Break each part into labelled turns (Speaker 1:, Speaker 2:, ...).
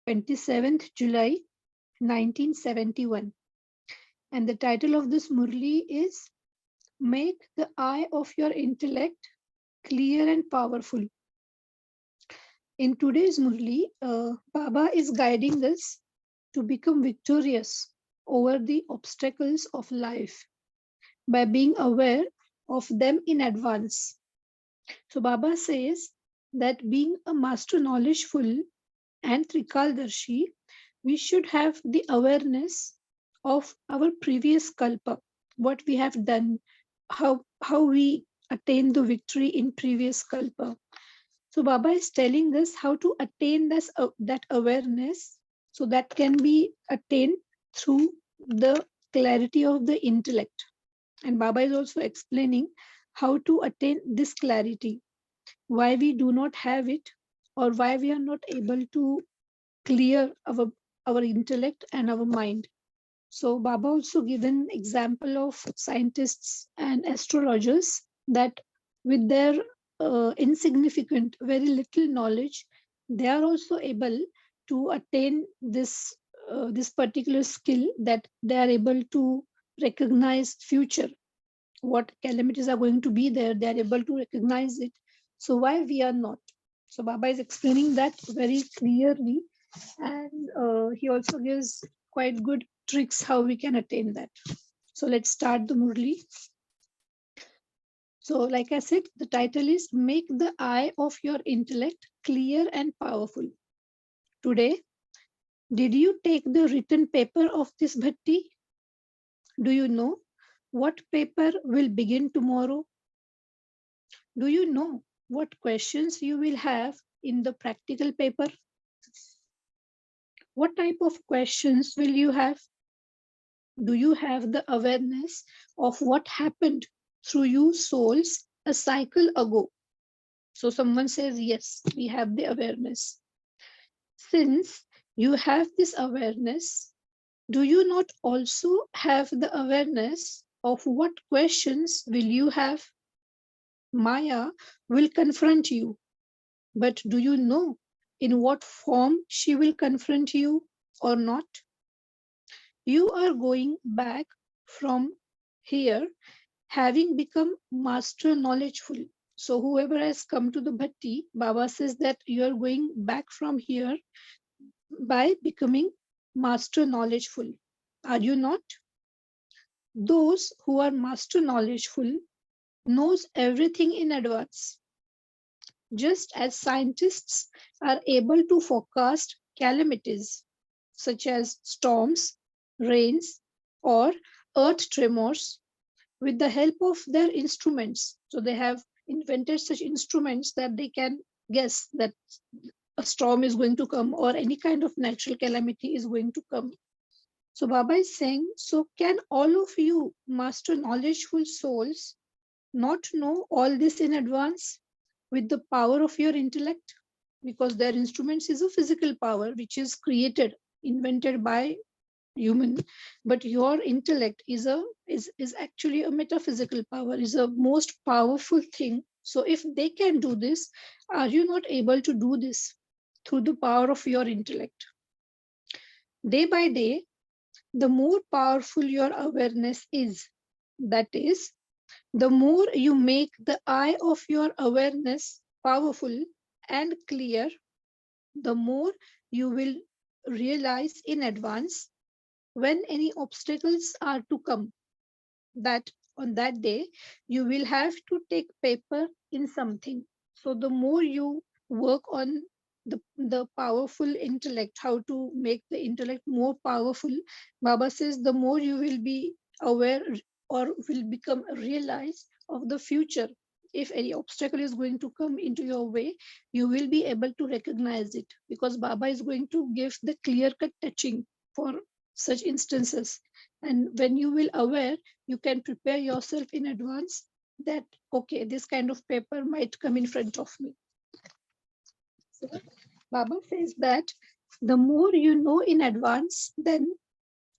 Speaker 1: 27th July 1971. And the title of this Murli is Make the Eye of Your Intellect Clear and Powerful. In today's Murli, Baba is guiding us to become victorious over the obstacles of life by being aware of them in advance. So Baba says that being a master knowledgeful and Trikaldarshi, we should have the awareness of our previous kalpa, what we have done, how we attained the victory in previous kalpa. So Baba is telling us how to attain this, that awareness, so that can be attained through the clarity of the intellect. And Baba is also explaining how to attain this clarity, why we do not have it, or why we are not able to clear our intellect and our mind. So Baba also given example of scientists and astrologers that with their insignificant, very little knowledge, they are also able to attain this particular skill, that they are able to recognize future, what calamities are going to be there. They are able to recognize it. So why we are not? So Baba is explaining that very clearly, and he also gives quite good tricks how we can attain that. So let's start the Murli. So like I said, the title is Make the Eye of Your Intellect Clear and Powerful. Today, did you take the written paper of this bhatti? Do you know what paper will begin tomorrow? Do you know what questions you will have in the practical paper? What type of questions will you have? Do you have the awareness of what happened through you souls a cycle ago? So someone says, yes, we have the awareness. Since you have this awareness, do you not also have the awareness of what questions will you have? Maya will confront you, but do you know in what form she will confront you or not? You are going back from here having become master knowledgeful. So whoever has come to the bhatti, Baba says that you are going back from here by becoming master knowledgeful. Are you not? Those who are master knowledgeful knows everything in advance. Just as scientists are able to forecast calamities such as storms, rains, or earth tremors with the help of their instruments. So they have invented such instruments that they can guess that a storm is going to come or any kind of natural calamity is going to come. So Baba is saying, so can all of you master knowledgeful souls not know all this in advance with the power of your intellect? Because their instruments is a physical power which is created, invented by human, but your intellect is actually a metaphysical power, is a most powerful thing. So if they can do this, are you not able to do this through the power of your intellect? Day by day, the more powerful your awareness is, that is, the more you make the eye of your awareness powerful and clear, the more you will realize in advance when any obstacles are to come, that on that day you will have to take paper in something. So the more you work on the powerful intellect, how to make the intellect more powerful, Baba says the more you will be aware or will become realize of the future. If any obstacle is going to come into your way, you will be able to recognize it, because Baba is going to give the clear cut touching for such instances. And when you will aware, you can prepare yourself in advance that, okay, this kind of paper might come in front of me. So Baba says that the more you know in advance, then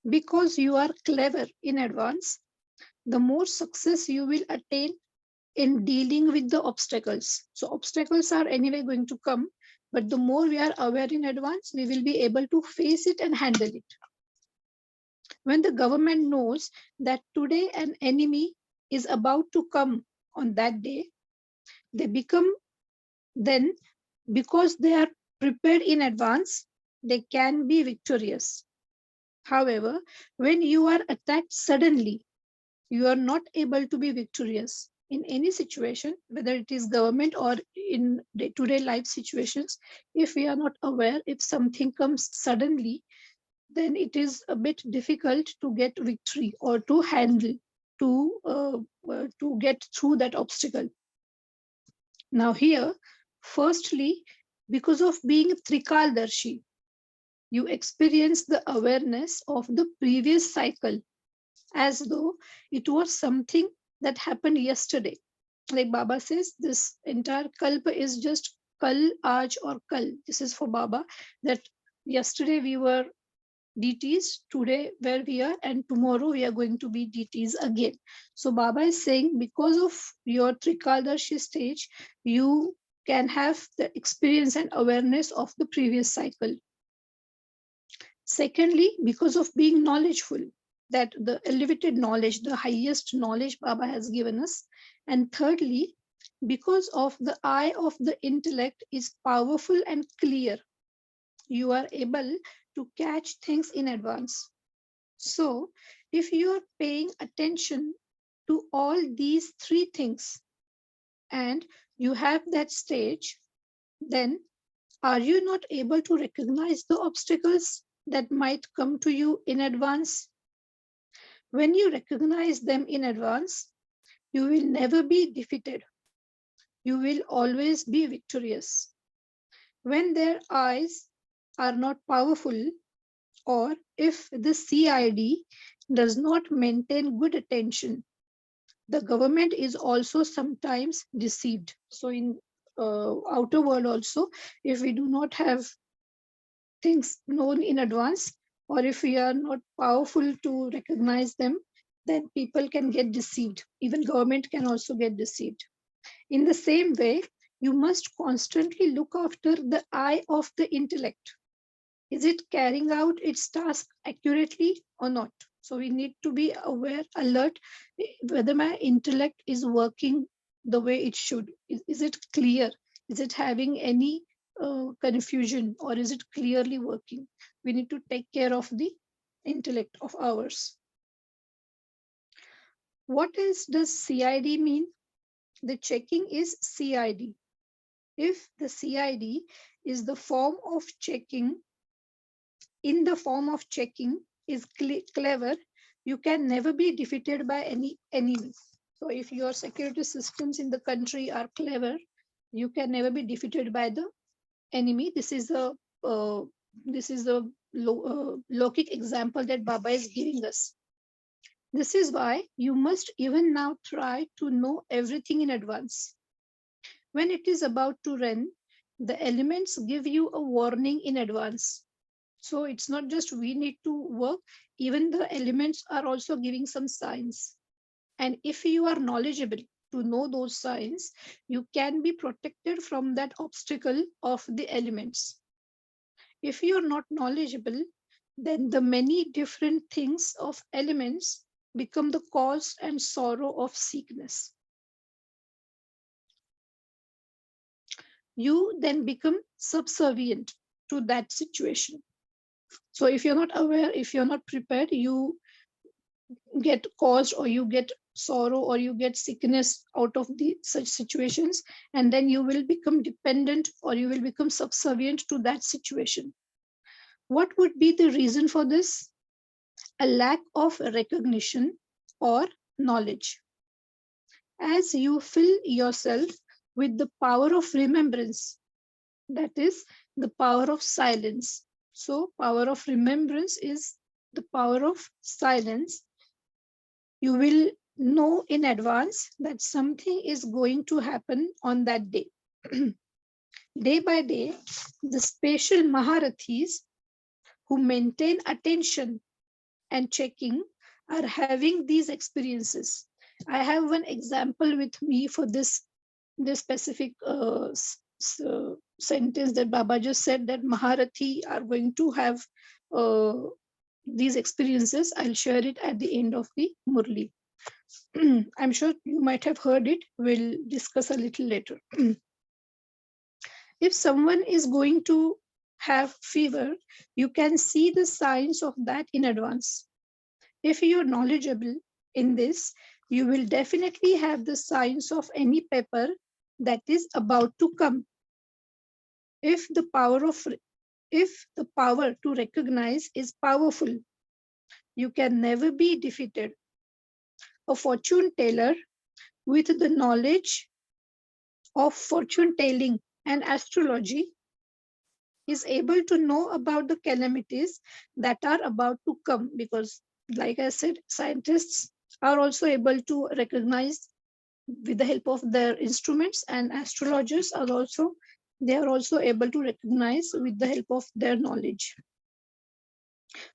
Speaker 1: because you are clever in advance, the more success you will attain in dealing with the obstacles. So obstacles are anyway going to come, But the more we are aware in advance, we will be able to face it and handle it. When the government knows that today an enemy is about to come on that day, they become then, because they are prepared in advance, they can be victorious. However, when you are attacked suddenly, you are not able to be victorious in any situation, whether it is government or in day-to-day life situations. If we are not aware, if something comes suddenly, then it is a bit difficult to get victory or to handle, to get through that obstacle. Now here, firstly, because of being trikaldarshi, you experience the awareness of the previous cycle as though it was something that happened yesterday. Like Baba says, this entire kalpa is just kal, aaj, or kal. This is for Baba, that yesterday we were deities, today where we are, and tomorrow we are going to be deities again. So Baba is saying, because of your Trikaldarshi stage, you can have the experience and awareness of the previous cycle. Secondly, because of being knowledgeful, that the elevated knowledge, the highest knowledge Baba has given us. And thirdly, because of the eye of the intellect is powerful and clear, you are able to catch things in advance. So, if you are paying attention to all these three things and you have that stage, then are you not able to recognize the obstacles that might come to you in advance? When you recognize them in advance, you will never be defeated. You will always be victorious. When their eyes are not powerful, or if the CID does not maintain good attention, the government is also sometimes deceived. So in outer world also, if we do not have things known in advance, or if we are not powerful to recognize them, then people can get deceived. Even government can also get deceived. In the same way, you must constantly look after the eye of the intellect. Is it carrying out its task accurately or not? So we need to be aware, alert, whether my intellect is working the way it should. Is it clear? Is it having any confusion, or is it clearly working? We need to take care of the intellect of ours. What else does CID mean? The checking is CID. If the CID is the form of checking, in the form of checking is clever, you can never be defeated by any enemy. So if your security systems in the country are clever, you can never be defeated by the enemy. This is a Lokic example that Baba is giving us. This is why you must even now try to know everything in advance. When it is about to rain, the elements give you a warning in advance. So it's not just we need to work, even the elements are also giving some signs. And if you are knowledgeable to know those signs, you can be protected from that obstacle of the elements. If you are not knowledgeable, then the many different things of elements become the cause and sorrow of sickness. You then become subservient to that situation. So if you're not aware, if you're not prepared, you get caused, or you get sorrow, or you get sickness out of the such situations, and then you will become dependent, or you will become subservient to that situation. What would be the reason for this? A lack of recognition or knowledge. As you fill yourself with the power of remembrance, that is the power of silence. So power of remembrance is the power of silence. You will know in advance that something is going to happen on that day. Day by day, the special Maharathis who maintain attention and checking are having these experiences. I have one example with me for this specific sentence that Baba just said, that Maharathi are going to have these experiences. I'll share it at the end of the Murli. I'm sure you might have heard it. We'll discuss a little later. If someone is going to have fever, you can see the signs of that in advance. If you're knowledgeable in this, you will definitely have the signs of any pepper that is about to come. If the power to recognize is powerful, you can never be defeated. A fortune teller with the knowledge of fortune telling and astrology is able to know about the calamities that are about to come, because, like I said, scientists are also able to recognize with the help of their instruments, and astrologers are also able to recognize with the help of their knowledge.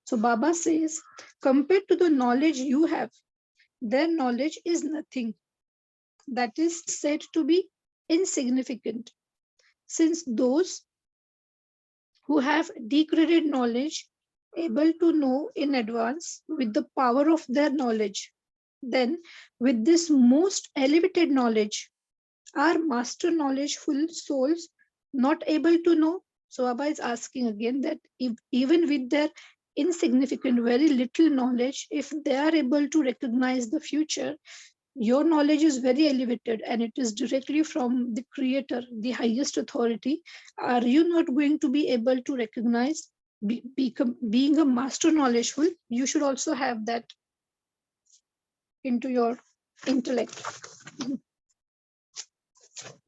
Speaker 1: So Baba says, compared to the knowledge you have, their knowledge is nothing. That is said to be insignificant, since those who have degraded knowledge able to know in advance with the power of their knowledge, then with this most elevated knowledge, are master knowledgeful souls not able to know? So Baba is asking again that if, even with their insignificant, very little knowledge, if they are able to recognize the future, your knowledge is very elevated and it is directly from the creator, the highest authority. Are you not going to be able to recognize, being a master knowledgeful? You should also have that into your intellect.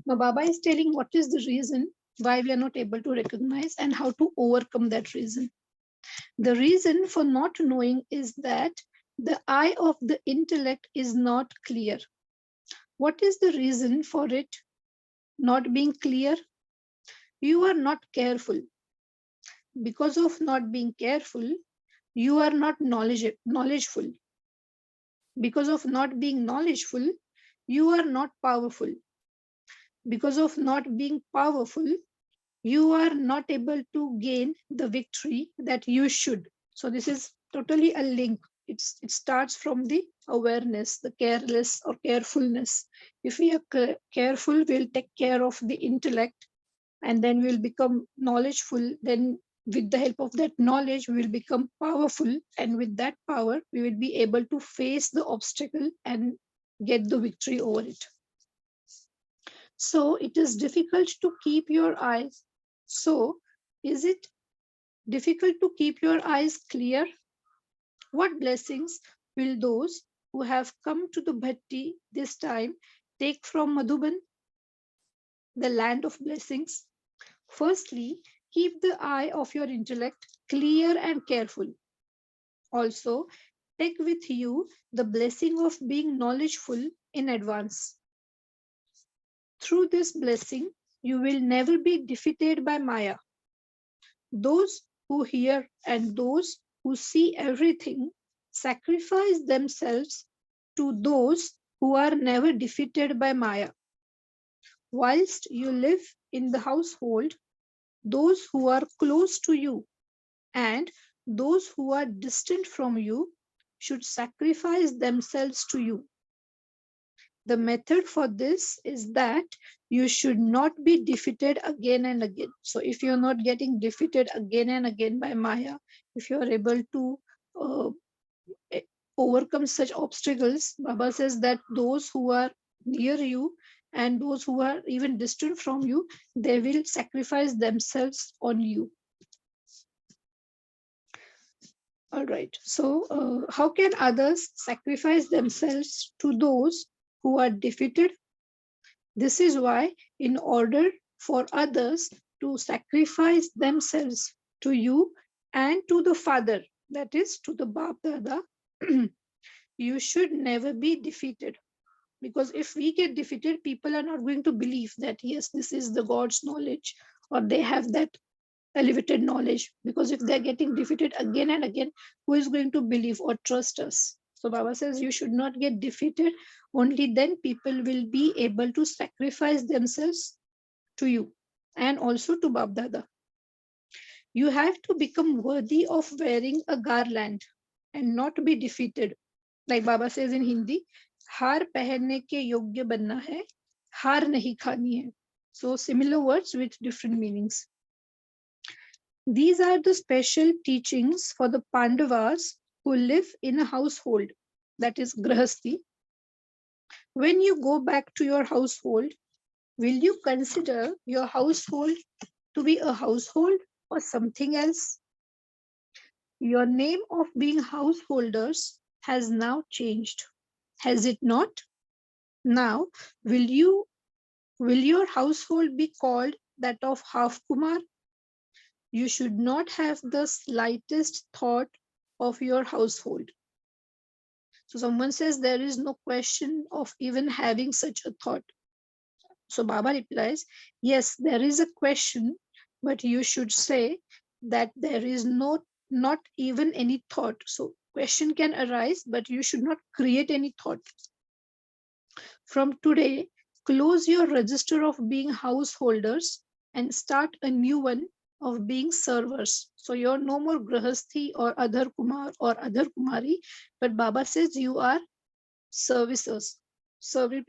Speaker 1: Now Baba is telling what is the reason why we are not able to recognize and how to overcome that reason. The reason for not knowing is that the eye of the intellect is not clear. What is the reason for it not being clear? You are not careful. Because of not being careful, you are not knowledgeful. Because of not being knowledgeful, you are not powerful. Because of not being powerful, you are not able to gain the victory that you should. So this is totally a link. It starts from the awareness, the careless or carefulness. If we are careful, we'll take care of the intellect, and then we'll become knowledgeful. Then with the help of that knowledge, we will become powerful, and with that power, we will be able to face the obstacle and get the victory over it. So it is difficult to keep your eyes. So is it difficult to keep your eyes clear? What blessings will those who have come to the Bhatti this time take from Madhuban, the land of blessings? Firstly, keep the eye of your intellect clear and careful. Also, take with you the blessing of being knowledgeful in advance. Through this blessing, you will never be defeated by Maya. Those who hear and those who see everything sacrifice themselves to those who are never defeated by Maya. Whilst you live in the household, those who are close to you and those who are distant from you should sacrifice themselves to you. The method for this is that you should not be defeated again and again. So if you're not getting defeated again and again by Maya, if you're able to overcome such obstacles, Baba says that those who are near you and those who are even distant from you, they will sacrifice themselves on you. All right. So how can others sacrifice themselves to those who are defeated? This is why, in order for others to sacrifice themselves to you and to the Father, that is to the Bap Dada, you should never be defeated. Because if we get defeated, people are not going to believe that, yes, this is the God's knowledge, or they have that elevated knowledge. Because if they're getting defeated again and again, who is going to believe or trust us? So Baba says you should not get defeated. Only then people will be able to sacrifice themselves to you. and also to Bab Dada. You have to become worthy of wearing a garland and not be defeated. Like Baba says in Hindi, हार पहनने के योग्य बनना है, हार नहीं खानी है. So similar words with different meanings. These are the special teachings for the Pandavas who live in a household, that is Grahasti. When you go back to your household, will you consider your household to be a household or something else? Your name of being householders has now changed, has it not? Now, will your household be called that of half Kumar? You should not have the slightest thought of your household. So someone says there is no question of even having such a thought. So Baba replies, yes, there is a question, but you should say that there is not even any thought. So question can arise, but you should not create any thought. From today, close your register of being householders and start a new one of being servers. So you're no more Grahasthi or Adhar Kumar or Adhar Kumari, but Baba says you are servicers, serv-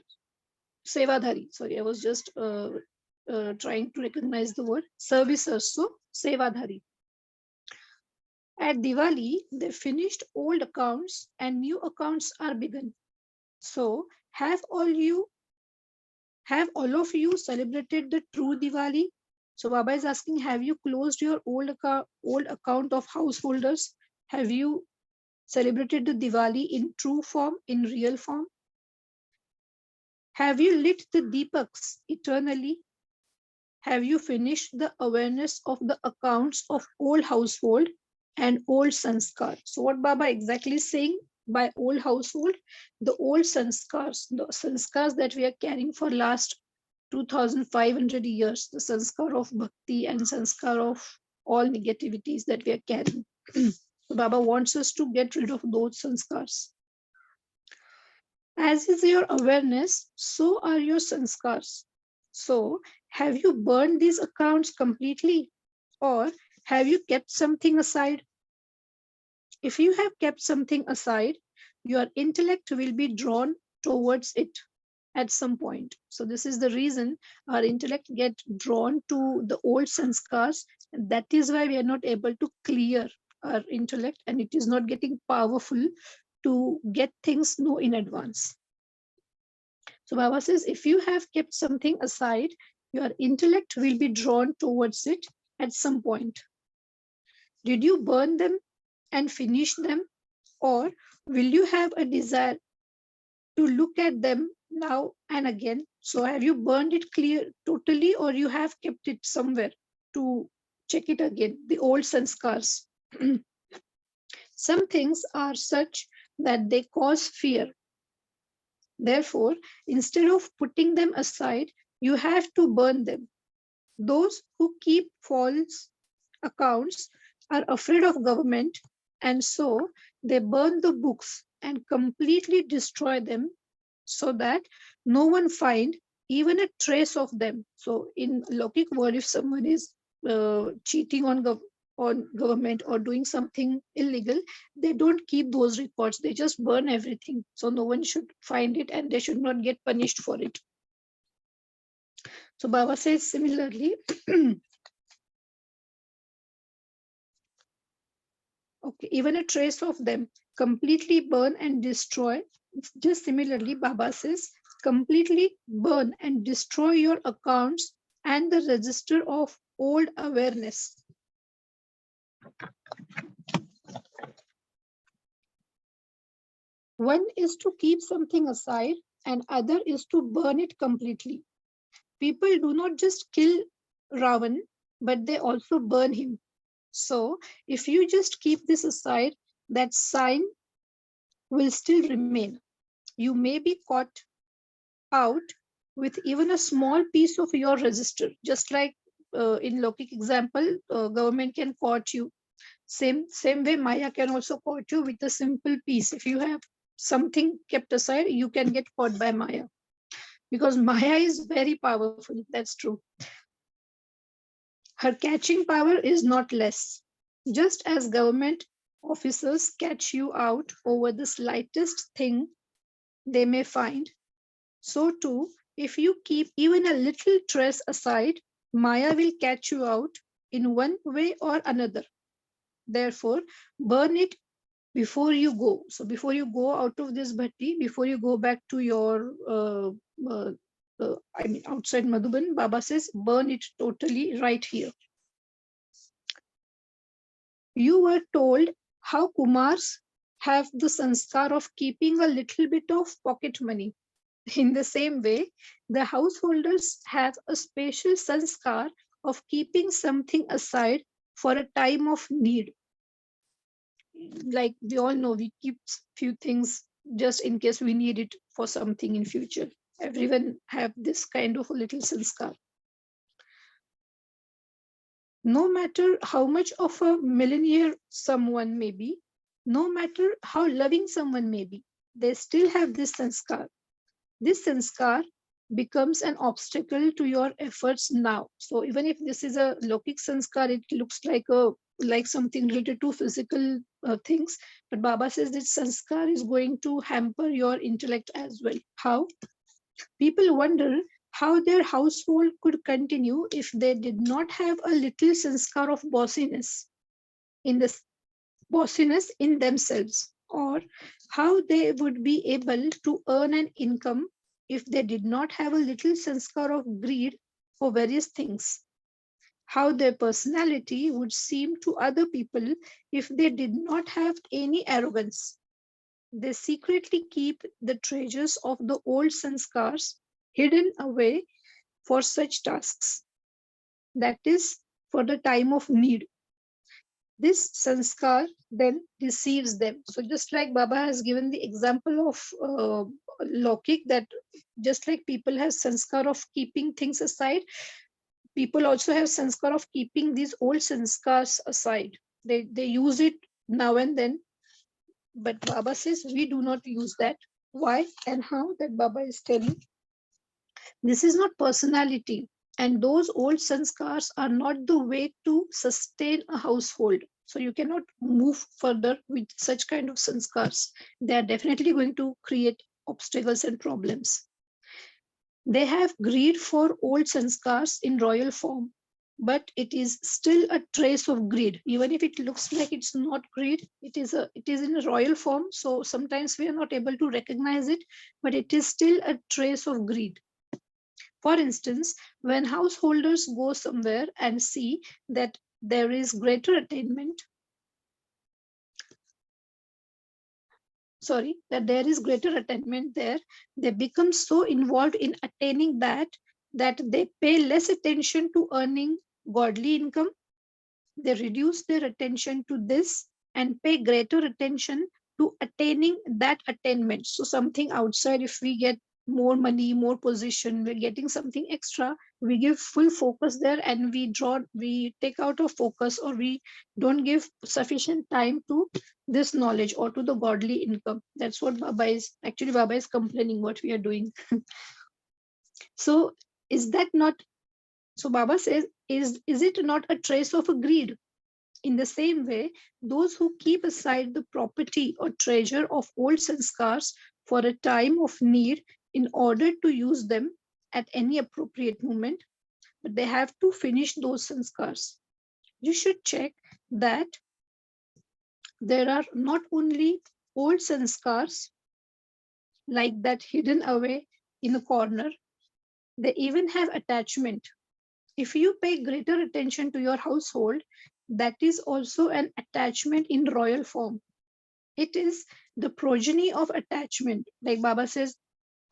Speaker 1: Sevadhari. Sorry, I was just trying to recognize the word servicers. So Sevadhari. At Diwali, they finished old accounts and new accounts are begun. So have all of you celebrated the true Diwali? So Baba is asking, have you closed your old account of householders? Have you celebrated the Diwali in true form, in real form? Have you lit the Deepaks eternally? Have you finished the awareness of the accounts of old household and old sanskar? So what Baba exactly is saying by old household? The old sanskars, the sanskars that we are carrying for last 2500 years, the sanskar of bhakti and sanskar of all negativities that we are carrying. So Baba wants us to get rid of those sanskars. As is your awareness, so are your sanskars. So, have you burned these accounts completely, or have you kept something aside? If you have kept something aside, your intellect will be drawn towards it at some point. So, this is the reason our intellect get drawn to the old sanskars, and that is why we are not able to clear our intellect, and it is not getting powerful to get things know in advance. So Baba says, if you have kept something aside, your intellect will be drawn towards it at some point. Did you burn them and finish them? Or will you have a desire to look at them now and again? So have you burned it clear totally, or you have kept it somewhere to check it again, the old sanskars? Some things are such that they cause fear. Therefore, instead of putting them aside, you have to burn them. Those who keep false accounts are afraid of government, and so they burn the books and completely destroy them so that no one find even a trace of them. So in Lokik world, if someone is cheating on government or doing something illegal, they don't keep those records. They just burn everything. So no one should find it and they should not get punished for it. So Baba says similarly, okay, even a trace of them completely burn and destroy. Just similarly, Baba says, completely burn and destroy your accounts and the register of old awareness. One is to keep something aside, and other is to burn it completely. People do not just kill Ravan, but they also burn him. So, if you just keep this aside, that sign will still remain. You may be caught out with even a small piece of your register, just like in Lokik example, government can caught you. Same way, Maya can also caught you with a simple piece. If you have something kept aside, you can get caught by Maya because Maya is very powerful. That's true. Her catching power is not less. Just as government officers catch you out over the slightest thing they may find, so too, if you keep even a little trace aside, Maya will catch you out in one way or another. Therefore, burn it before you go. So, before you go out of this bhatti, before you go back to your, outside Madhuban, Baba says, burn it totally right here. You were told how Kumars have the sanskar of keeping a little bit of pocket money. In the same way, the householders have a special sanskar of keeping something aside for a time of need. Like we all know, we keep few things just in case we need it for something in future. Everyone have this kind of a little sanskar. No matter how much of a millionaire someone may be, no matter how loving someone may be, they still have this sanskar. This sanskar becomes an obstacle to your efforts now. So even if this is a Lokik sanskar, it looks like something related to physical things. But Baba says that sanskar is going to hamper your intellect as well. How? People wonder how their household could continue if they did not have a little sanskar of bossiness in this bossiness in themselves, or how they would be able to earn an income if they did not have a little sanskar of greed for various things, how their personality would seem to other people if they did not have any arrogance. They secretly keep the treasures of the old sanskars hidden away for such tasks, that is, for the time of need. This sanskar then deceives them. So just like Baba has given the example of Lokik, that just like people have sanskar of keeping things aside, people also have sanskar of keeping these old sanskars aside. They use it now and then, but Baba says we do not use that. Why and how? That Baba is telling. This is not personality, and those old sanskars are not the way to sustain a household. So you cannot move further with such kind of sanskars. They are definitely going to create obstacles and problems. They have greed for old sanskars in royal form, but it is still a trace of greed. Even if it looks like it's not greed, it is in a royal form. So sometimes we are not able to recognize it, but it is still a trace of greed. For instance, when householders go somewhere and see that there is greater attainment, that there is greater attainment there, they become so involved in attaining that they pay less attention to earning godly income. They reduce their attention to this and pay greater attention to attaining that attainment. So something outside, if we get more money, more position, we're getting something extra, we give full focus there and we take out of focus, or we don't give sufficient time to this knowledge or to the godly income. That's what Baba is complaining what we are doing. So is that not, so Baba says, is it not a trace of a greed? In the same way, those who keep aside the property or treasure of old sanskars for a time of need in order to use them at any appropriate moment, but they have to finish those sanskars. You should check that there are not only old sanskars like that hidden away in a corner, they even have attachment. If you pay greater attention to your household, that is also an attachment in royal form. It is the progeny of attachment. Like Baba says,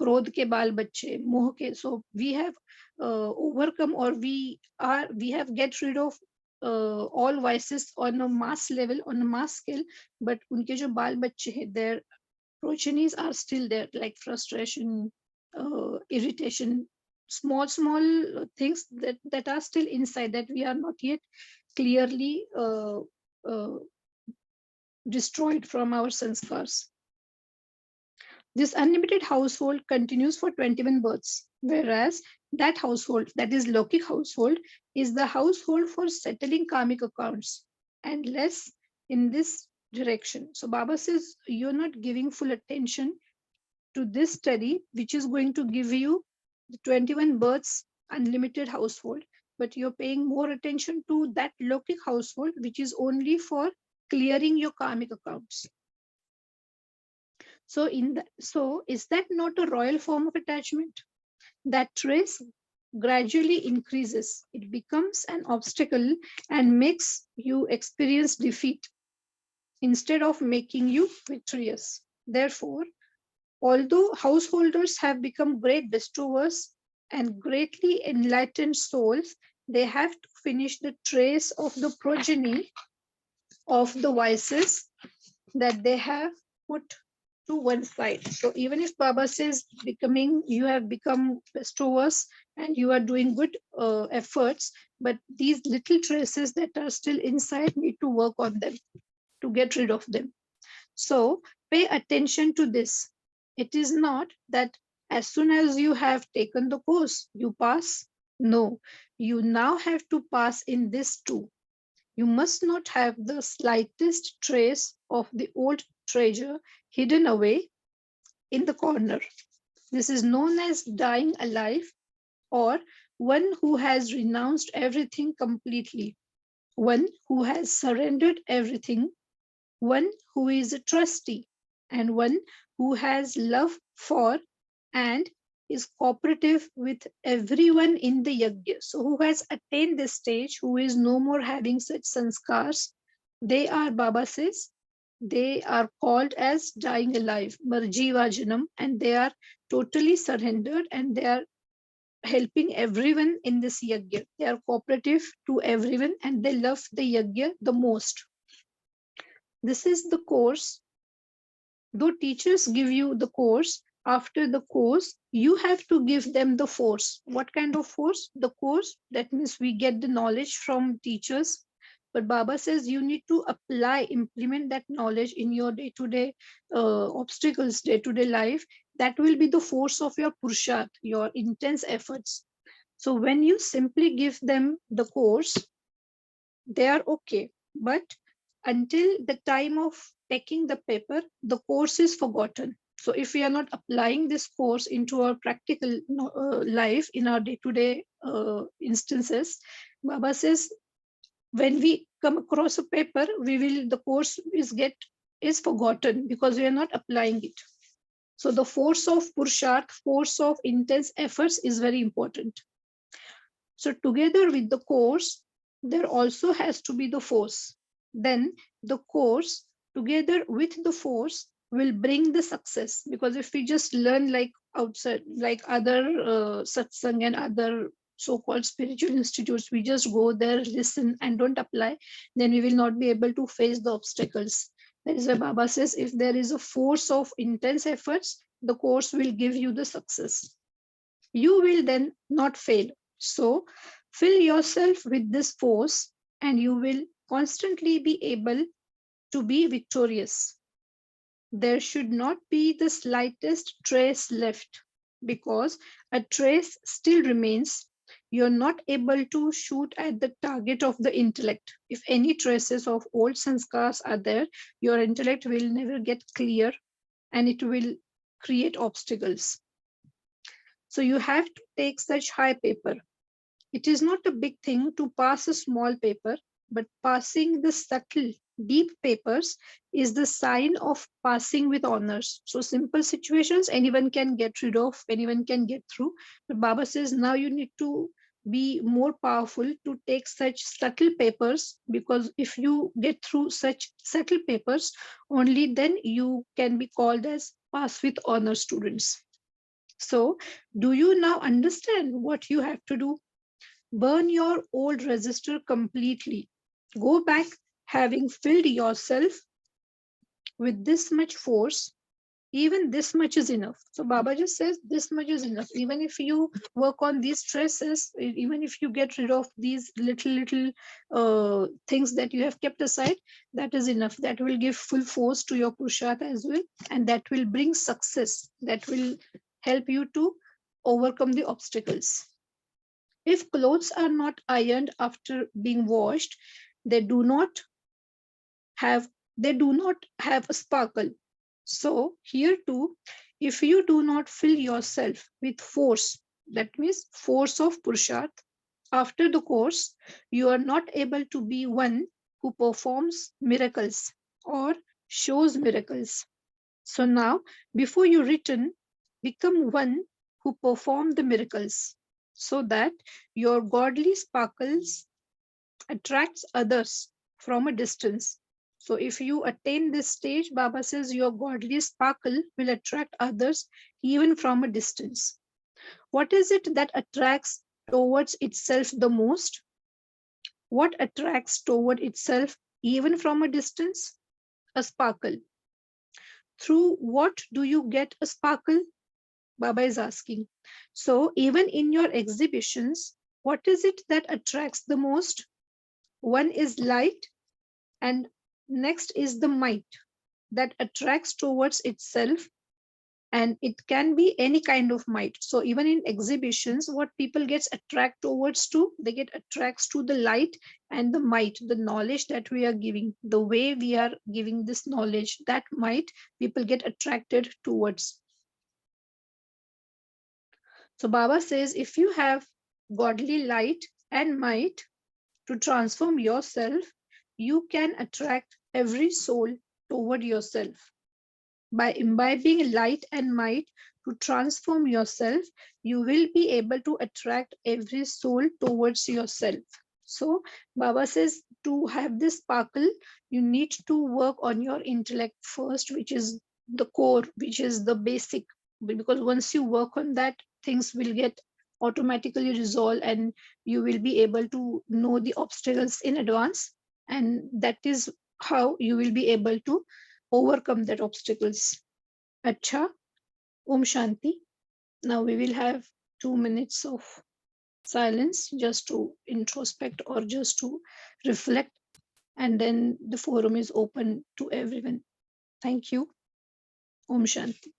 Speaker 1: krodh ke baal bacche, moh ke. So we have overcome, or we have get rid of all vices on a mass level, on a mass scale. But unke jo baal bacche hai, their progenies are still there, like frustration, irritation, small things that are still inside, that we are not yet clearly uh, destroyed from our sanskars. This unlimited household continues for 21 births, whereas that household, that is Lokik household, is the household for settling karmic accounts and less in this direction. So Baba says you're not giving full attention to this study, which is going to give you the 21 births unlimited household, but you're paying more attention to that Lokik household, which is only for clearing your karmic accounts. So is that not a royal form of attachment? That trace gradually increases. It becomes an obstacle and makes you experience defeat instead of making you victorious. Therefore, although householders have become great bestowers and greatly enlightened souls, they have to finish the trace of the progeny of the vices that they have put to one side. So even if Baba says you have become bestowers and you are doing good efforts, but these little traces that are still inside need to work on them to get rid of them. So pay attention to this. It is not that as soon as you have taken the course, you pass. No, you now have to pass in this too. You must not have the slightest trace of the old treasure hidden away in the corner. This is known as dying alive, or one who has renounced everything completely, one who has surrendered everything, one who is a trustee, and one who has love for and is cooperative with everyone in the yajna. So who has attained this stage, who is no more having such sanskars, they are, Baba says, they are called as dying alive, Marjiva Janam, and they are totally surrendered and they are helping everyone in this yajna. They are cooperative to everyone and they love the yajna the most. This is the course. Though teachers give you the course, after the course, you have to give them the force. What kind of force? The course, that means we get the knowledge from teachers. But Baba says you need to apply, implement that knowledge in your day-to-day obstacles, day-to-day life. That will be the force of your purusharth, your intense efforts. So when you simply give them the course, they are okay. But until the time of taking the paper, the course is forgotten. So if we are not applying this course into our practical life in our day-to-day instances, Baba says when we come across a paper, the course is forgotten because we are not applying it. So the force of purusharth, force of intense efforts is very important. So together with the course, there also has to be the force. Then the course together with the force will bring the success. Because if we just learn like outside, like other satsang and other so-called spiritual institutes, we just go there, listen and don't apply, then we will not be able to face the obstacles. That is why Baba says, if there is a force of intense efforts, the course will give you the success. You will then not fail. So fill yourself with this force and you will constantly be able to be victorious. There should not be the slightest trace left because a trace still remains. You're not able to shoot at the target of the intellect. If any traces of old sanskars are there, your intellect will never get clear and it will create obstacles. So you have to take such high paper. It is not a big thing to pass a small paper, but passing the subtle, deep papers is the sign of passing with honors. So simple situations, anyone can get rid of, anyone can get through. But Baba says now you need to be more powerful to take such subtle papers, because if you get through such subtle papers, only then you can be called as pass with honor students. So do you now understand what you have to do? Burn your old register completely. Go back having filled yourself with this much force Even this much is enough. So Baba just says this much is enough. Even if you work on these stresses, even if you get rid of these little things that you have kept aside, that is enough. That will give full force to your Purusharth as well, and that will bring success. That will help you to overcome the obstacles. If clothes are not ironed after being washed, they do not have they do not have a sparkle. So here too, if you do not fill yourself with force, that means force of Purusharth, after the course, you are not able to be one who performs miracles or shows miracles. So now, before you return, become one who perform the miracles, so that your godly sparkles attracts others from a distance. So if you attain this stage, Baba says your godly sparkle will attract others even from a distance. What is it that attracts towards itself the most? What attracts toward itself even from a distance? A sparkle. Through what do you get a sparkle? Baba is asking. So even in your exhibitions, what is it that attracts the most? One is light, and next is the might that attracts towards itself, and it can be any kind of might. So even in exhibitions, what people gets attract towards to, they get attracts to the light and the might, the knowledge that we are giving, the way we are giving this knowledge, that might people get attracted towards. So Baba says if you have godly light and might to transform yourself, you can attract every soul toward yourself. By imbibing light and might to transform yourself, you will be able to attract every soul towards yourself. So, Baba says to have this sparkle, you need to work on your intellect first, which is the core, which is the basic. Because once you work on that, things will get automatically resolved and you will be able to know the obstacles in advance. And that is how you will be able to overcome that obstacles. Acha, Om Shanti. Now we will have 2 minutes of silence just to introspect or just to reflect, and then the forum is open to everyone. Thank you. Om Shanti.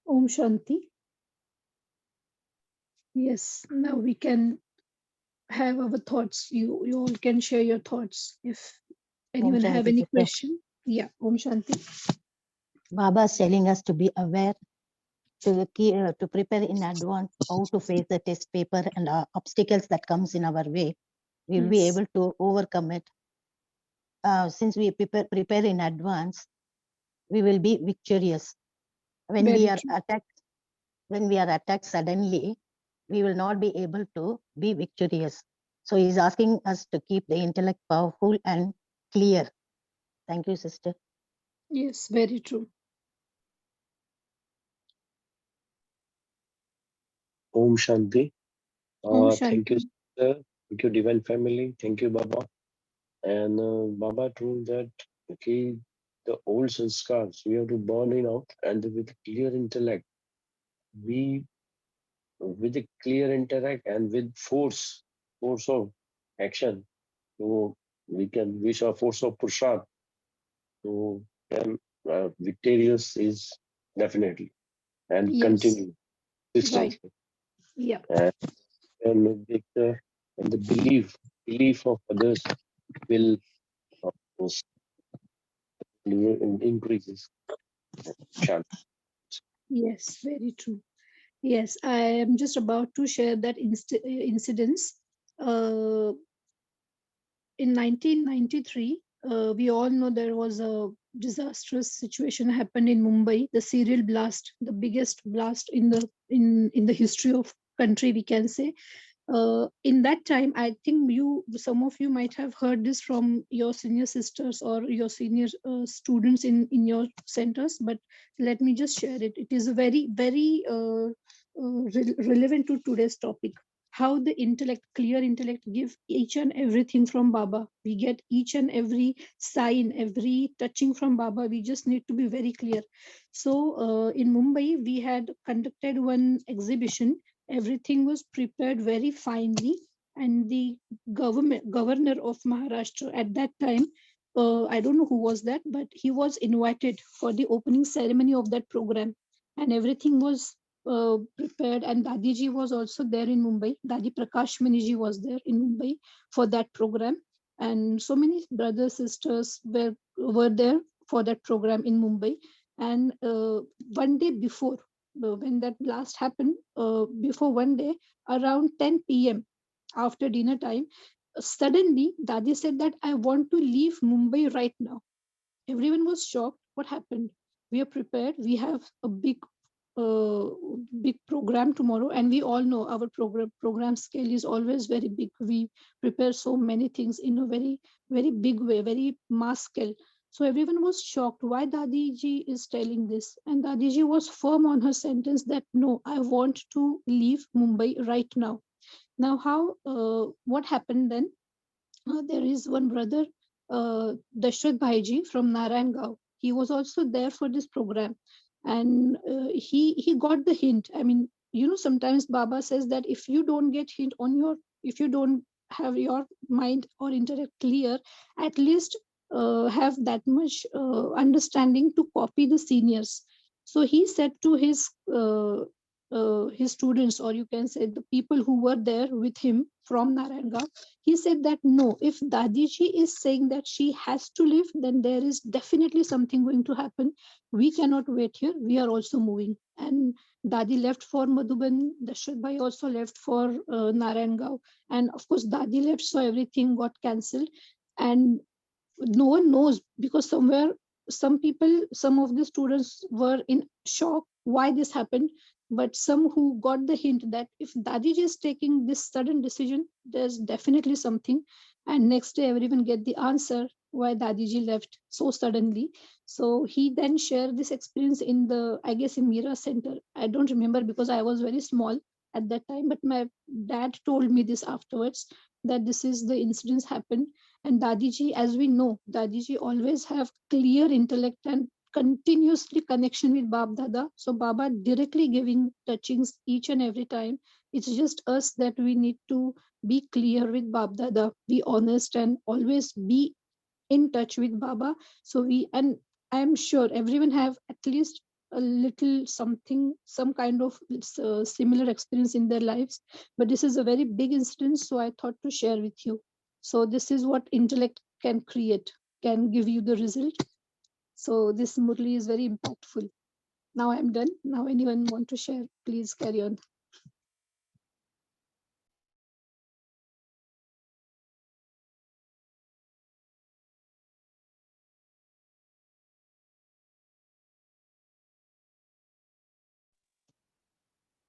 Speaker 1: Om Shanti. Yes, now we can have our thoughts. You all can share your thoughts if
Speaker 2: Om
Speaker 1: anyone have
Speaker 2: Shanti
Speaker 1: any
Speaker 2: Sister.
Speaker 1: question. Yeah, Om Shanti.
Speaker 2: Baba is telling us to be aware to prepare in advance how to face the test paper and obstacles that comes in our way. We will be able to overcome it. Since we prepare in advance, we will be victorious. When we are attacked suddenly, we will not be able to be victorious. So he's asking us to keep the intellect powerful and clear. Thank you, sister.
Speaker 1: Yes, very true.
Speaker 3: Om Shanti.
Speaker 1: Om
Speaker 3: Thank you,
Speaker 1: Shanti.
Speaker 3: sister. Thank you, Divine Family. Thank you, Baba. And Baba told that, okay, the old sanskars, we have to burn it out, and with clear intellect, we, with a clear intellect and with force of action, so we shall force of pursat, so then victorious is definitely and
Speaker 1: Yes,
Speaker 3: continue
Speaker 1: right.
Speaker 3: consistently.
Speaker 1: Yeah.
Speaker 3: And the belief of others will course, increases. Shanti.
Speaker 1: Yes, very true. Yes, I am just about to share that incidence. Uh, in 1993, we all know there was a disastrous situation happened in Mumbai, the serial blast, the biggest blast in the history of country, we can say. In that time, I think some of you might have heard this from your senior sisters or your senior students in your centers, but let me just share it. It is very very relevant to today's topic. How the intellect, clear intellect, give each and everything from Baba. We get each and every sign, every touching from Baba. We just need to be very clear. So in Mumbai, we had conducted one exhibition. Everything was prepared very finely, and the governor of Maharashtra at that time, I don't know who was that, but he was invited for the opening ceremony of that program, and everything was prepared. And Dadiji was also there in Mumbai. Dadi Prakash Maniji was there in Mumbai for that program, and so many brothers sisters were there for that program in Mumbai. And one day before, when that blast happened, before one day, around 10 p.m. after dinner time, suddenly Dadi said that I want to leave Mumbai right now. Everyone was shocked. What happened? We are prepared. We have a uh, big program tomorrow, and we all know our program scale is always very big. We prepare so many things in a very very big way, very mass scale. So everyone was shocked why Dadiji is telling this, and Dadiji was firm on her sentence that no, I want to leave Mumbai right now. Now, how? What happened then? There is one brother, Dashrath Bhaiji from Narayangaon. He was also there for this program, and he got the hint. I mean, sometimes Baba says that if you don't get hint on if you don't have your mind or intellect clear, at least have that much understanding to copy the seniors. So he said to his students, or you can say the people who were there with him from Naranga, he said that no, if Dadiji is saying that she has to leave, then there is definitely something going to happen. We cannot wait here. We are also moving. And Dadi left for Madhuban. Dashrath Bhai also left for Narayangao. And of course, Dadi left, so everything got cancelled. And no one knows, because some of the students were in shock why this happened, but some who got the hint that if Dadiji is taking this sudden decision, there's definitely something. And next day everyone get the answer why Dadiji left so suddenly. So he then shared this experience in the, I guess, in Mira Center. I don't remember because I was very small at that time, but my dad told me this afterwards, that this is the incidents happened. And Dadiji, as we know, Dadiji always have clear intellect and continuously connection with Bab Dada. So Baba directly giving touchings each and every time. It's just us that we need to be clear with Bab Dada, be honest, and always be in touch with Baba. So and I'm sure everyone have at least a little something, some kind of similar experience in their lives. But this is a very big instance, so I thought to share with you. So this is what intellect can create, can give you the result. So this Murli is very impactful. Now I'm done. Now anyone want to share, please carry on.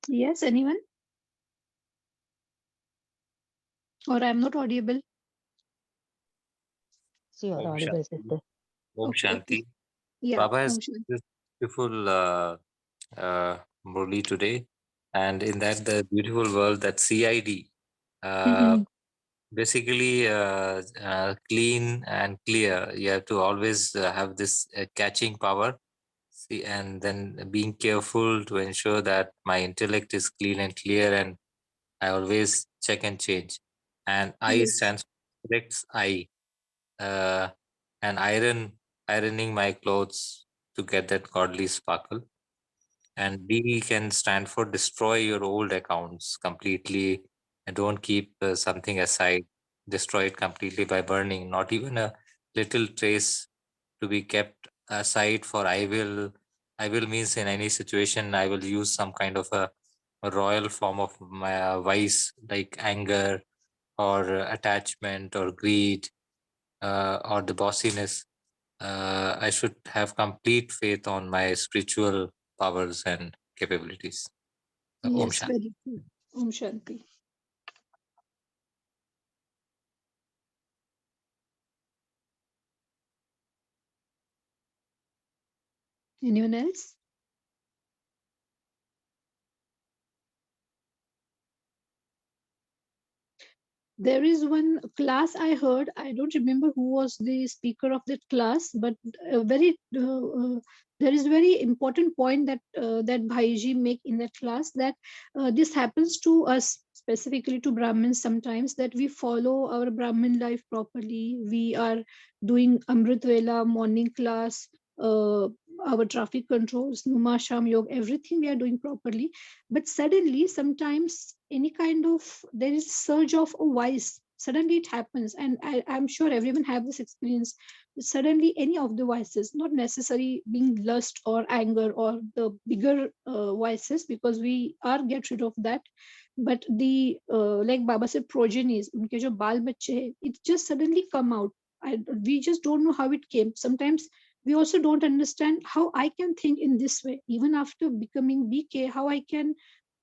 Speaker 1: Yes, anyone? Or I'm not audible?
Speaker 2: So you're
Speaker 4: Om
Speaker 2: audible,
Speaker 4: Shanti.
Speaker 2: sister.
Speaker 4: Om
Speaker 1: Okay.
Speaker 4: Shanti.
Speaker 1: Yeah.
Speaker 4: Baba has
Speaker 1: Om Shanti.
Speaker 4: this beautiful Murli today, and in that the beautiful word that CID, uh, basically clean and clear. You have to always have this catching power, see, and then being careful to ensure that my intellect is clean and clear, and I always check and change. And I
Speaker 1: Yes.
Speaker 4: stands for intellect's I. uh, and ironing my clothes to get that godly sparkle. And D can stand for destroy your old accounts completely and don't keep something aside. Destroy it completely by burning, not even a little trace to be kept aside. For I will means in any situation I will use some kind of a royal form of my vice like anger or attachment or greed or the bossiness. I should have complete faith on my spiritual powers and capabilities. Om
Speaker 1: Yes,
Speaker 4: Shanti.
Speaker 1: very true. Om Shanti. Anyone else? There is one class I heard. I don't remember who was the speaker of that class, but there is very important point that Bhaiji make in that class, that this happens to us, specifically to Brahmins sometimes, that we follow our Brahmin life properly. We are doing Amrit Vela morning class, our traffic controls, Numa Sham Yog, everything we are doing properly, but suddenly sometimes any kind of there is surge of a vice, suddenly it happens, and I'm sure everyone have this experience. Suddenly any of the vices, not necessary being lust or anger or the bigger vices, because we are get rid of that, but the like Baba said, progenies, unke jo baal bacche hai, it just suddenly come out. We just don't know how it came. Sometimes we also don't understand how I can think in this way, even after becoming BK, how I can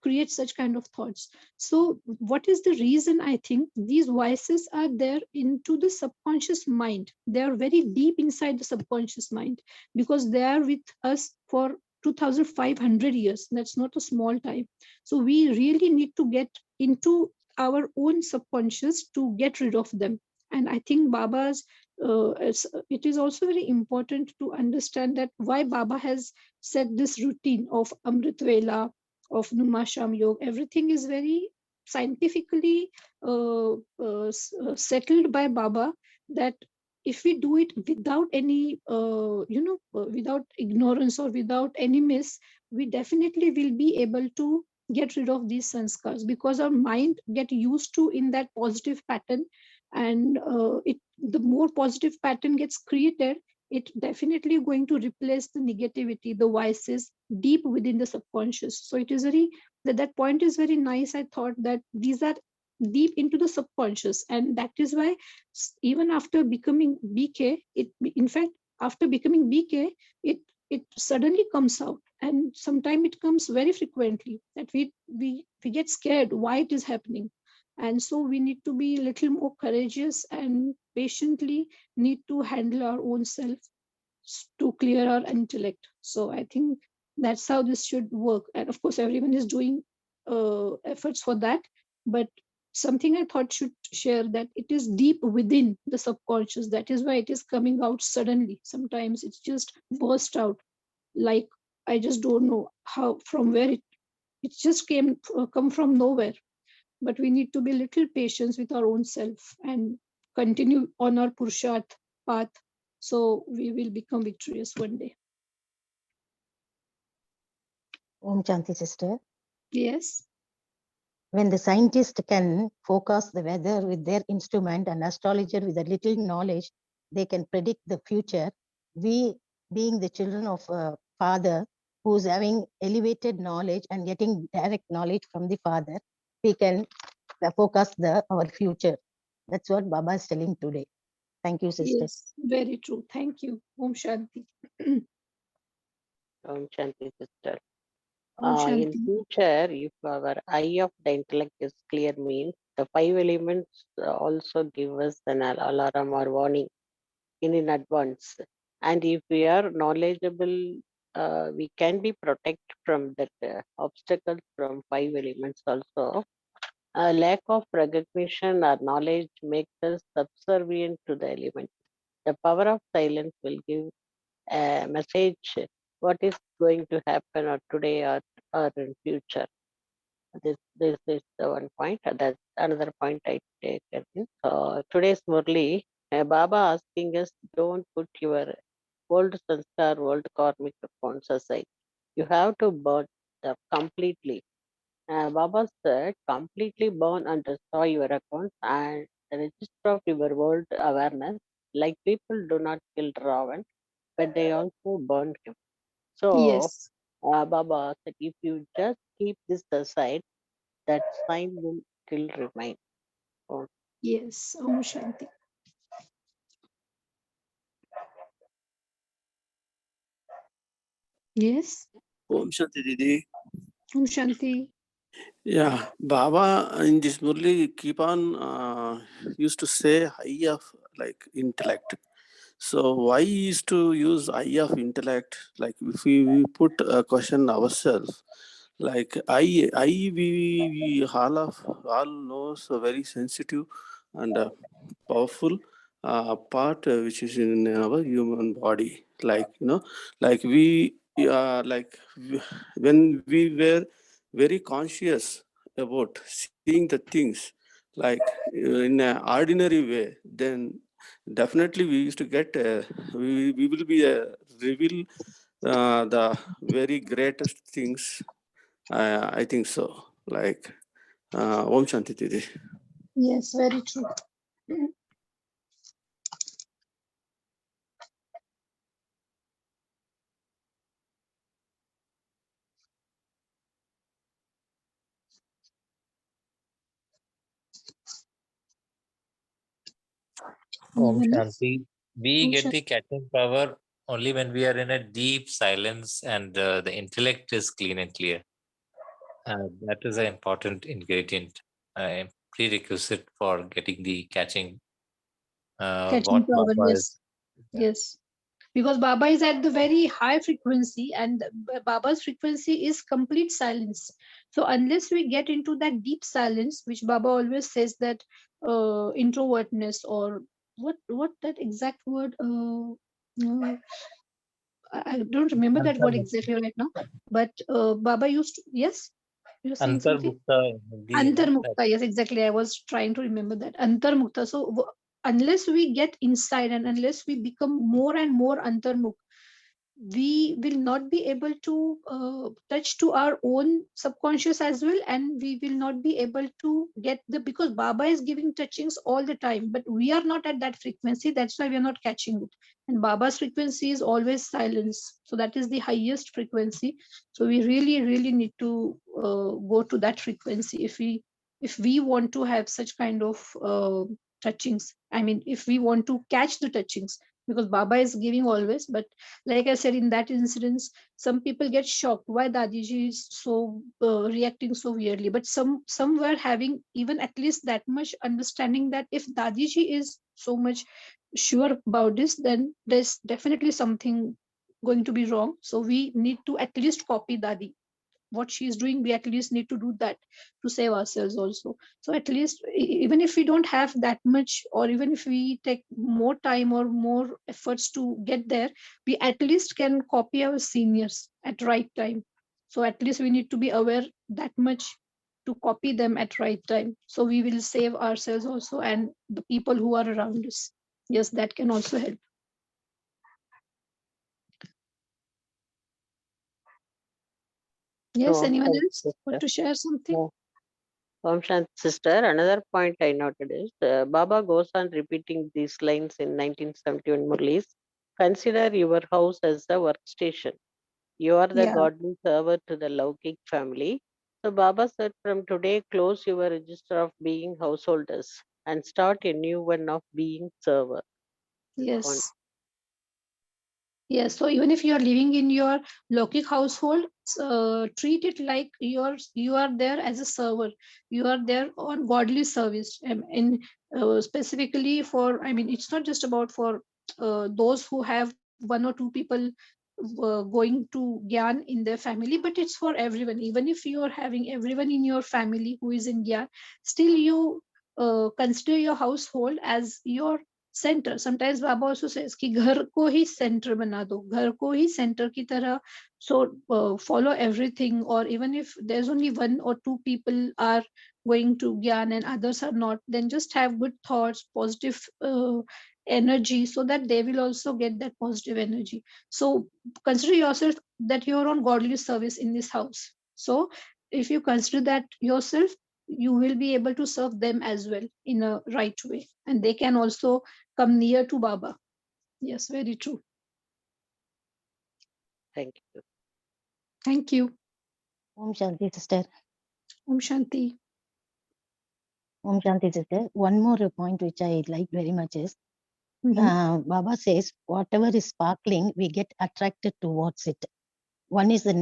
Speaker 1: create such kind of thoughts. So, what is the reason? I think these vices are there into the subconscious mind. They are very deep inside the subconscious mind because they are with us for 2500 years. That's not a small time. So, we really need to get into our own subconscious to get rid of them. And I think Baba's it is also very important to understand that why Baba has set this routine of Amrit Vela, of Numasham Yoga. Everything is very scientifically settled by Baba, that if we do it without any, without ignorance or without any miss, we definitely will be able to get rid of these sanskars, because our mind get used to in that positive pattern, and the more positive pattern gets created, it definitely going to replace the negativity, the vices deep within the subconscious. So it is very, that point is very nice. I thought that these are deep into the subconscious, and that is why even after becoming BK, it, in fact, after becoming BK, it it suddenly comes out, and sometimes it comes very frequently, that we get scared why it is happening. And so we need to be a little more courageous and patiently need to handle our own self to clear our intellect. So I think that's how this should work. And of course, everyone is doing efforts for that. But something I thought should share, that it is deep within the subconscious. That is why it is coming out suddenly. Sometimes it's just burst out. Like I just don't know how, from where it just come from nowhere. But we need to be little patient with our own self and continue on our Purusharth path, so we will become victorious one day.
Speaker 2: Om Shanti, sister.
Speaker 1: Yes.
Speaker 2: When the scientist can forecast the weather with their instrument and astrologer with a little knowledge, they can predict the future. We, being the children of a father, who's having elevated knowledge and getting direct knowledge from the Father, we can focus our future. That's what Baba is telling today. Thank you, sister.
Speaker 1: Yes, very true. Thank you. Om Shanti.
Speaker 5: Shanti, sister.
Speaker 1: Om
Speaker 5: In
Speaker 1: Shanti.
Speaker 5: future, if our eye of the intellect is clear, means the five elements also give us an alarm or warning in advance. And if we are knowledgeable, we can be protected from that obstacles from five elements also. A lack of recognition or knowledge makes us subservient to the element. The power of silence will give a message what is going to happen or today or in future. This is the one point. That's another point I take. Today's Murli, Baba asking us, don't put your old sanskar, old karmic accounts aside. You have to burn them completely. Baba said, completely burn and destroy your accounts and the register of your world awareness. Like people do not kill Ravan, but they also burned him. So
Speaker 1: Yes,
Speaker 5: Baba said, if you just keep this aside, that sign will still remain. Oh,
Speaker 1: yes. Om Shanti. Yes.
Speaker 6: Om Shanti Didi.
Speaker 1: Om Shanti.
Speaker 6: Yeah, Baba in this Murli keep on used to say eye of like intellect. So why he used to use eye of intellect? Like if we put a question ourselves, like we all knows a very sensitive and powerful part which is in our human body. Like like we when we were very conscious about seeing the things like in an ordinary way, then definitely we used to get we will be reveal the very greatest things. I think so. Like Om Shanti Didi.
Speaker 1: Yes, very true.
Speaker 4: Om
Speaker 1: Anyone else?
Speaker 4: Shanti. We
Speaker 1: Om
Speaker 4: get
Speaker 1: Shanti.
Speaker 4: the catching power only when we are in a deep silence and the intellect is clean and clear. That is an important ingredient, prerequisite for getting the catching.
Speaker 1: Catching
Speaker 4: What
Speaker 1: power.
Speaker 4: Baba is.
Speaker 1: Yes. Yes. Because Baba is at the very high frequency, and Baba's frequency is complete silence. So unless we get into that deep silence, which Baba always says that introvertness, or what that exact word, I don't remember that word
Speaker 4: Antarmukta.
Speaker 1: exactly right now, but Baba used to, yes, you're saying something.
Speaker 4: Antarmukta in Hindi, that
Speaker 1: Antarmukta, yes, exactly. I was trying to remember that. Antarmukta. So unless we get inside and unless we become more and more antarmukta, we will not be able to touch to our own subconscious as well, and we will not be able to get the, because Baba is giving touchings all the time, but we are not at that frequency. That's why we are not catching it. And Baba's frequency is always silence, so that is the highest frequency. So we really need to go to that frequency if we want to have such kind of touchings. I mean, if we want to catch the touchings, because Baba is giving always. But like I said, in that incident, some people get shocked why Dadiji is so reacting so weirdly. But some were having even at least that much understanding that if Dadiji is so much sure about this, then there's definitely something going to be wrong. So we need to at least copy Dadi. What she's doing, we at least need to do that to save ourselves also. So at least even if we don't have that much, or even if we take more time or more efforts to get there, we at least can copy our seniors at right time. So at least we need to be aware that much to copy them at right time, so we will save ourselves also and the people who are around us. Yes, that can also help. Yes,
Speaker 5: Om
Speaker 1: anyone
Speaker 5: Shanti,
Speaker 1: else want
Speaker 5: sister.
Speaker 1: to share something?
Speaker 5: Om Shanti, sister. Another point I noted is Baba goes on repeating these lines in 1971 Murlis. Consider your house as a workstation. You are the
Speaker 1: Yeah.
Speaker 5: godly server to the Laukik family. So Baba said, from today, close your register of being householders and start a new one of being server. Con-
Speaker 1: Yes. Yes, so even if you are living in your Lokik household, treat it like you are there as a server. You are there on godly service, and specifically for, I mean, it's not just about for those who have one or two people going to Gyan in their family, but it's for everyone. Even if you are having everyone in your family who is in Gyan, still you consider your household as your centre sometimes Baba also says कि घर को ही centre बना दो घर को ही centre की तरह so follow everything और even if there is only one और two people are going to gyan and others are not, then just have good thoughts, positive energy, so that they will also get that positive energy. So consider yourself that you're on godly service in this house. So if you consider that yourself, you will be able to serve them as well in a right way, and they can also come near to Baba. Yes, very true.
Speaker 5: Thank you.
Speaker 1: Thank you.
Speaker 2: Om Shanti, sister.
Speaker 1: Om Shanti.
Speaker 2: Om Shanti, sister. One more point which I like very much is Baba says, whatever is sparkling, we get attracted towards it. One is the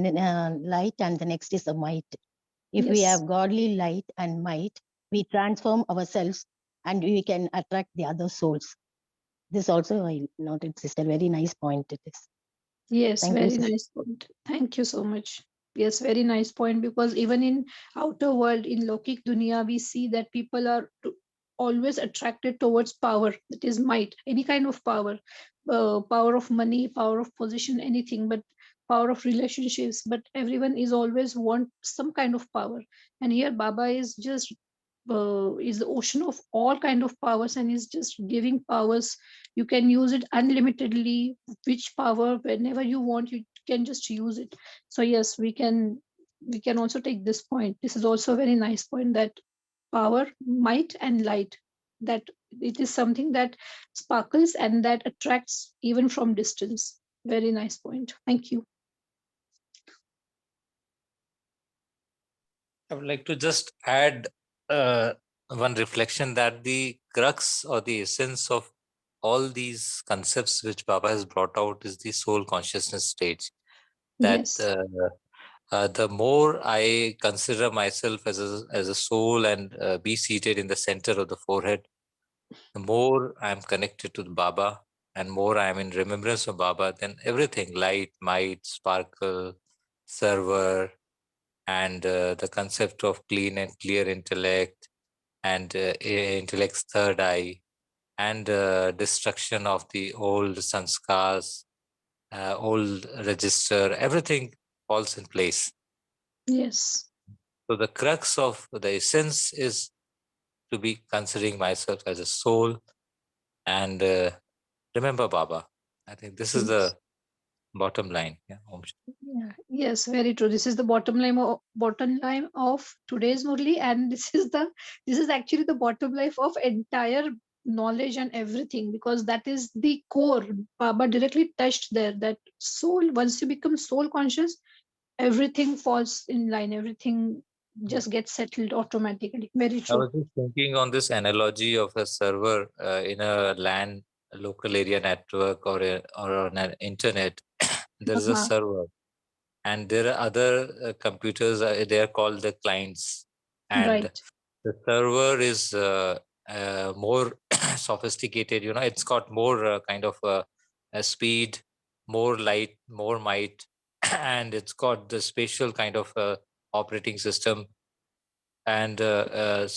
Speaker 2: light and the next is the might. If we
Speaker 1: Yes.
Speaker 2: have godly light and might, we transform ourselves and we can attract the other souls. This also I noted, sister. Very nice point it is.
Speaker 1: Yes,
Speaker 2: Thank you,
Speaker 1: very
Speaker 2: sister.
Speaker 1: nice point. Thank you so much. Yes, very nice point, because even in outer world, in Lokik Dunya, we see that people are always attracted towards power, that is might, any kind of power, power of money, power of position, anything, but power of relationships. But everyone is always want some kind of power. And here Baba is the ocean of all kind of powers and is just giving powers. You can use it unlimitedly, which power whenever you want you can just use it. So yes, we can also take this point. This is also a very nice point, that power, might and light, that it is something that sparkles and that attracts even from distance. Very nice point. Thank you.
Speaker 4: I would like to just add one reflection, that the crux or the essence of all these concepts which Baba has brought out is the soul consciousness stage. That
Speaker 1: Yes.
Speaker 4: the more I consider myself as a soul and be seated in the center of the forehead, the more I'm connected to the Baba and more I'm in remembrance of Baba, then everything, light, might, sparkle, server, and the concept of clean and clear intellect, and intellect's third eye, and destruction of the old sanskars, old register, everything falls in place.
Speaker 1: Yes.
Speaker 4: So the crux of the essence is to be considering myself as a soul and remember Baba. I think this is
Speaker 1: Yes.
Speaker 4: the bottom line. Yeah.
Speaker 1: Yeah, yes, very true. This is the bottom line of today's Murli, and this is actually the bottom line of entire knowledge and everything, because that is the core. Baba directly touched there, that soul. Once you become soul conscious, everything falls in line. Everything just gets settled automatically. Very
Speaker 4: I
Speaker 1: true.
Speaker 4: was just thinking on this analogy of a server in a LAN, local area network, or on an internet. There is a
Speaker 1: Uh-huh.
Speaker 4: server, and there are other computers. They are called the clients, and
Speaker 1: Right.
Speaker 4: the server is more sophisticated. You know, it's got more kind of speed, more light, more might, and it's got the spatial kind of operating system. And to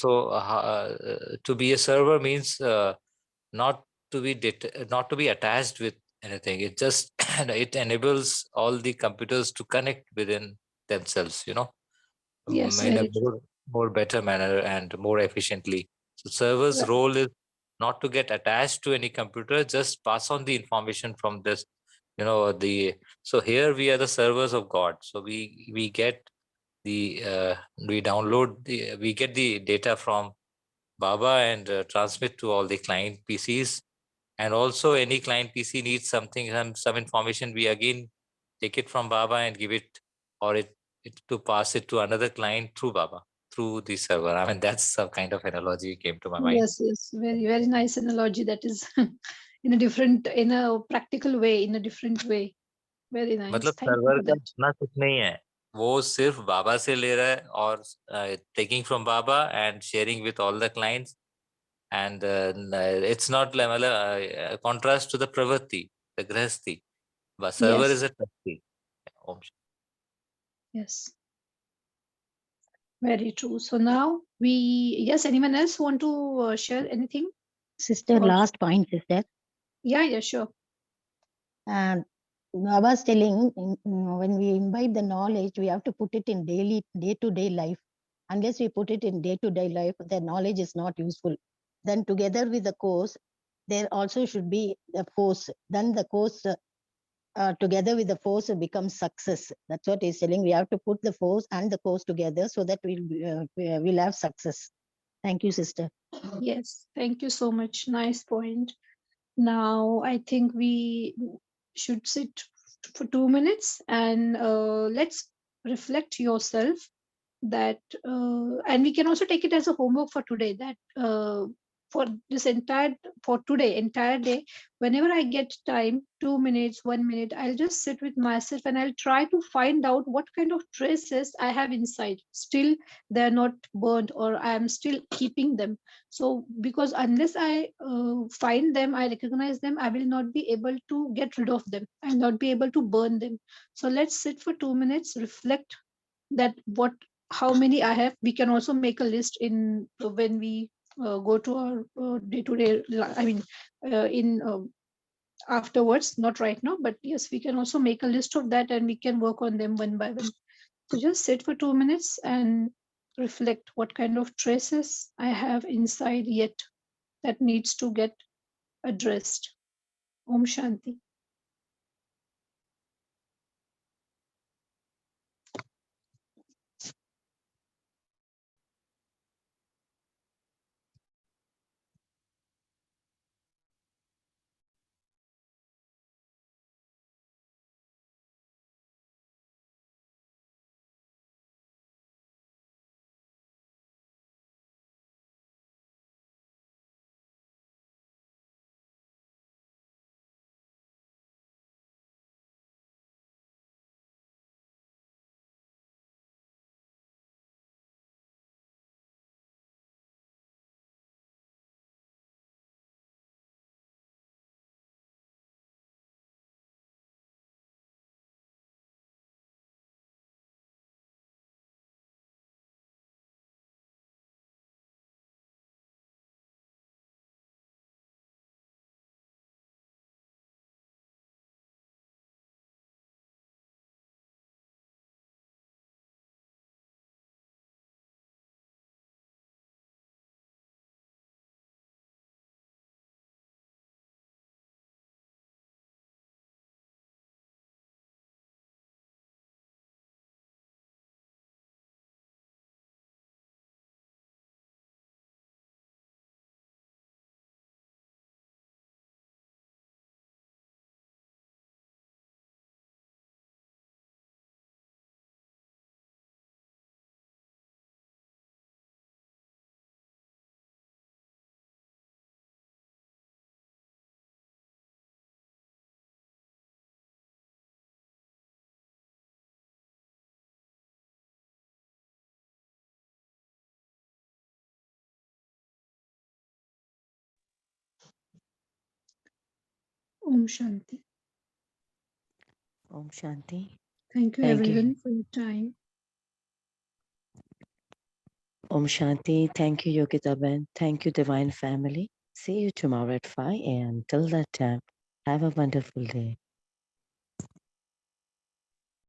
Speaker 4: be a server means not not to be attached with anything. It just it enables all the computers to connect within themselves, you know,
Speaker 1: Yes,
Speaker 4: in a
Speaker 1: very true.
Speaker 4: more better manner and more efficiently. So server's
Speaker 1: Right.
Speaker 4: role is not to get attached to any computer, just pass on the information from this, you know, the so here we are the servers of God. So we get the we get the data from Baba and transmit to all the client PCs. And also any client PC needs something, some information, we again take it from Baba and give it, or it to pass it to another client through Baba, through the server. I mean, that's a kind of analogy came to my mind.
Speaker 1: Yes, yes, very, very nice analogy. That is in a practical way, in a different way. Very nice.
Speaker 4: मतलब
Speaker 1: Thank you
Speaker 4: server
Speaker 1: for
Speaker 4: का
Speaker 1: that.
Speaker 4: इतना कुछ नहीं है, वो सिर्फ बाबा से ले रहा है और taking from Baba and sharing with all the clients, and it's not like मतलब contrast to the pravati, the grihasti, but server
Speaker 1: Yes,
Speaker 4: is a trustee. Om Shanti.
Speaker 1: yes, very true. So now yes, anyone else want to share anything?
Speaker 2: Sister,
Speaker 1: Or-
Speaker 2: last point, sister.
Speaker 1: Yeah, sure.
Speaker 2: And Baba's telling when we imbibe the knowledge, we have to put it in day-to-day life. Unless we put it in day-to-day life, the knowledge is not useful. Then together with the course, there also should be the force. Then the course together with the force becomes success. That's what he's telling. We have to put the force and the course together so that we'll have success. Thank you, sister.
Speaker 1: Yes, thank you so much. Nice point. Now I think we should sit for 2 minutes and let's reflect yourself that and we can also take it as a homework for today, that for this entire day, whenever I get time, 2 minutes, 1 minute, I'll just sit with myself and I'll try to find out what kind of traces I have inside still they're not burned, or I am still keeping them. So because unless I find them, I recognize them, I will not be able to get rid of them, I'll not be able to burn them. So let's sit for 2 minutes, reflect that how many I have. We can also make a list in when we go to our day-to-day. I mean, in afterwards, not right now, but yes, we can also make a list of that and we can work on them one by one. So just sit for 2 minutes and reflect what kind of traces I have inside yet that needs to get addressed. Om Shanti. Om Shanti.
Speaker 7: Om Shanti.
Speaker 1: Thank you
Speaker 7: Thank you.
Speaker 1: everyone for your time.
Speaker 7: Om Shanti. Thank you, Yogita-ben. Thank you, Divine Family. See you tomorrow at 5 a.m. Till that time, have a wonderful day.